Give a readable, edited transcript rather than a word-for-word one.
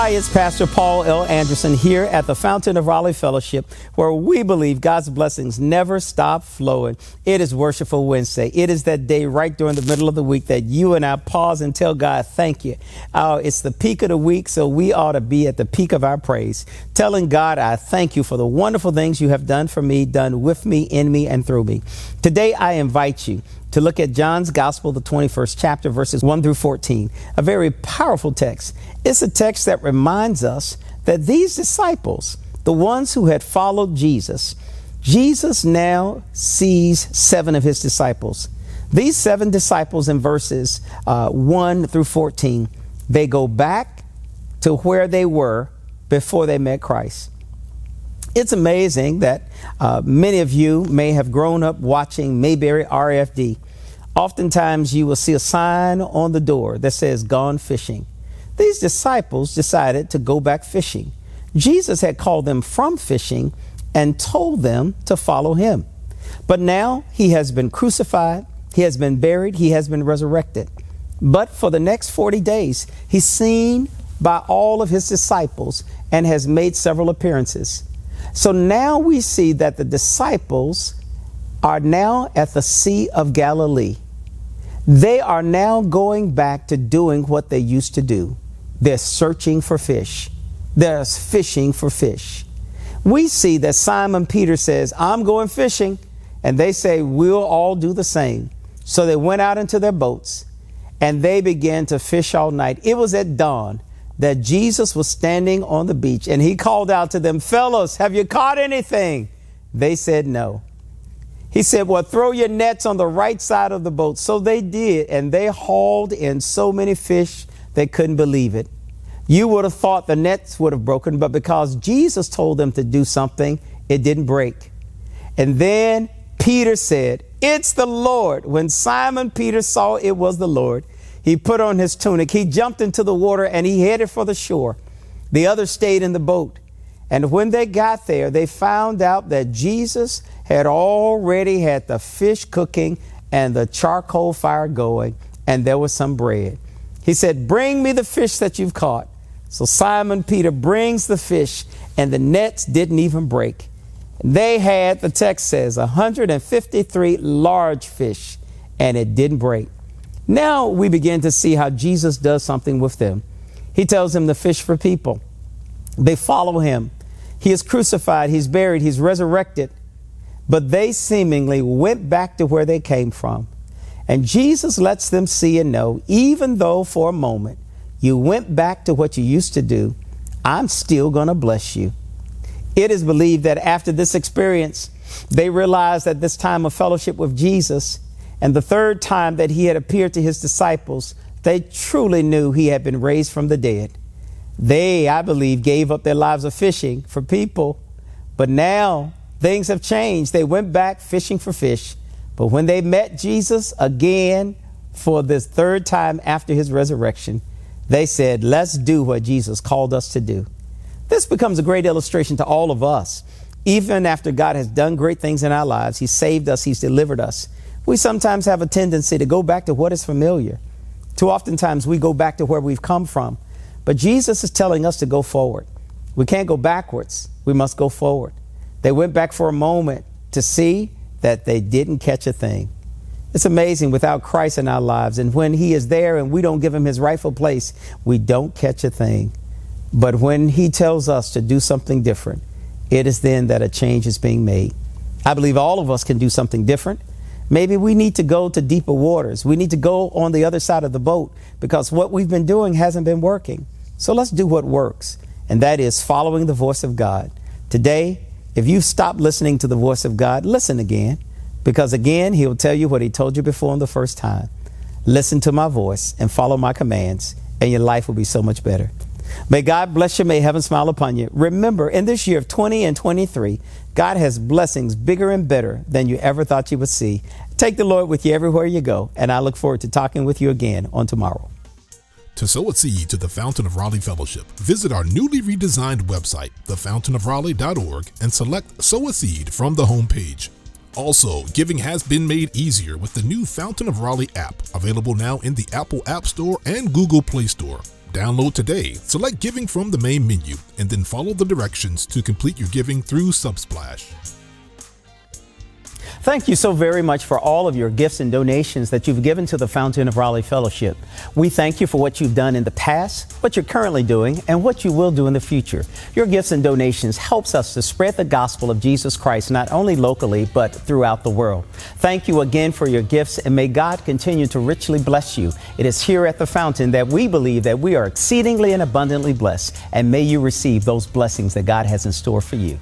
Hi, it's Pastor Paul L. Anderson here at the Fountain of Raleigh Fellowship, where we believe God's blessings never stop flowing. It is Worshipful Wednesday. It is that day right during the middle of the week that you and I pause and tell God, thank you. It's the peak of the week, so we ought to be at the peak of our praise, telling God, I thank you for the wonderful things you have done for me, done with me, in me, and through me. Today, I invite you to look at John's Gospel, the 21st chapter, verses 1 through 14, a very powerful text. It's a text that reminds us that these disciples, the ones who had followed Jesus now sees 7 of his disciples. These 7 disciples in verses 1 through 14, they go back to where they were before they met Christ. It's amazing that many of you may have grown up watching Mayberry RFD. Oftentimes you will see a sign on the door that says "Gone Fishing." These disciples decided to go back fishing. Jesus had called them from fishing and told them to follow him. But now he has been crucified, he has been buried, he has been resurrected. But for the next 40 days, he's seen by all of his disciples and has made several appearances. So now we see that the disciples are now at the Sea of Galilee. They are now going back to doing what they used to do. They're searching for fish. They're fishing for fish. We see that Simon Peter says, I'm going fishing. And they say, we'll all do the same. So they went out into their boats and they began to fish all night. It was at dawn that Jesus was standing on the beach and he called out to them, fellows, have you caught anything? They said no. He said, well, throw your nets on the right side of the boat. So they did, and they hauled in so many fish they couldn't believe it. You would have thought the nets would have broken, but because Jesus told them to do something, it didn't break. And then Peter said, it's the Lord. When Simon Peter saw it was the Lord, he put on his tunic, he jumped into the water, and he headed for the shore. The others stayed in the boat. And when they got there, they found out that Jesus had already had the fish cooking and the charcoal fire going, and there was some bread. He said, bring me the fish that you've caught. So Simon Peter brings the fish, and the nets didn't even break. They had, the text says, 153 large fish, and it didn't break. Now we begin to see how Jesus does something with them. He tells them to fish for people. They follow him. He is crucified, he's buried, he's resurrected. But they seemingly went back to where they came from. And Jesus lets them see and know, even though for a moment you went back to what you used to do, I'm still going to bless you. It is believed that after this experience, they realized that this time of fellowship with Jesus and the third time that he had appeared to his disciples, they truly knew he had been raised from the dead. They, I believe, gave up their lives of fishing for people, but now things have changed. They went back fishing for fish, but when they met Jesus again for this third time after his resurrection, they said, let's do what Jesus called us to do. This becomes a great illustration to all of us. Even after God has done great things in our lives, he saved us, he's delivered us. We sometimes have a tendency to go back to what is familiar. Too oftentimes we go back to where we've come from. But Jesus is telling us to go forward. We can't go backwards. We must go forward. They went back for a moment to see that they didn't catch a thing. It's amazing without Christ in our lives. And when he is there and we don't give him his rightful place, we don't catch a thing. But when he tells us to do something different, it is then that a change is being made. I believe all of us can do something different. Maybe we need to go to deeper waters. We need to go on the other side of the boat because what we've been doing hasn't been working. So let's do what works, and that is following the voice of God. Today, if you've stopped listening to the voice of God, listen again, because again, he'll tell you what he told you before the first time. Listen to my voice and follow my commands, and your life will be so much better. May God bless you. May heaven smile upon you. Remember, in this year of 20 and 23, God has blessings bigger and better than you ever thought you would see. Take the Lord with you everywhere you go, and I look forward to talking with you again on tomorrow. To sow a seed to the Fountain of Raleigh Fellowship, visit our newly redesigned website, thefountainofraleigh.org, and select Sow a Seed from the homepage. Also, giving has been made easier with the new Fountain of Raleigh app, available now in the Apple App Store and Google Play Store. Download today, select Giving from the main menu, and then follow the directions to complete your giving through Subsplash. Thank you so very much for all of your gifts and donations that you've given to the Fountain of Raleigh Fellowship. We thank you for what you've done in the past, what you're currently doing, and what you will do in the future. Your gifts and donations helps us to spread the gospel of Jesus Christ, not only locally, but throughout the world. Thank you again for your gifts, and may God continue to richly bless you. It is here at the Fountain that we believe that we are exceedingly and abundantly blessed, and may you receive those blessings that God has in store for you.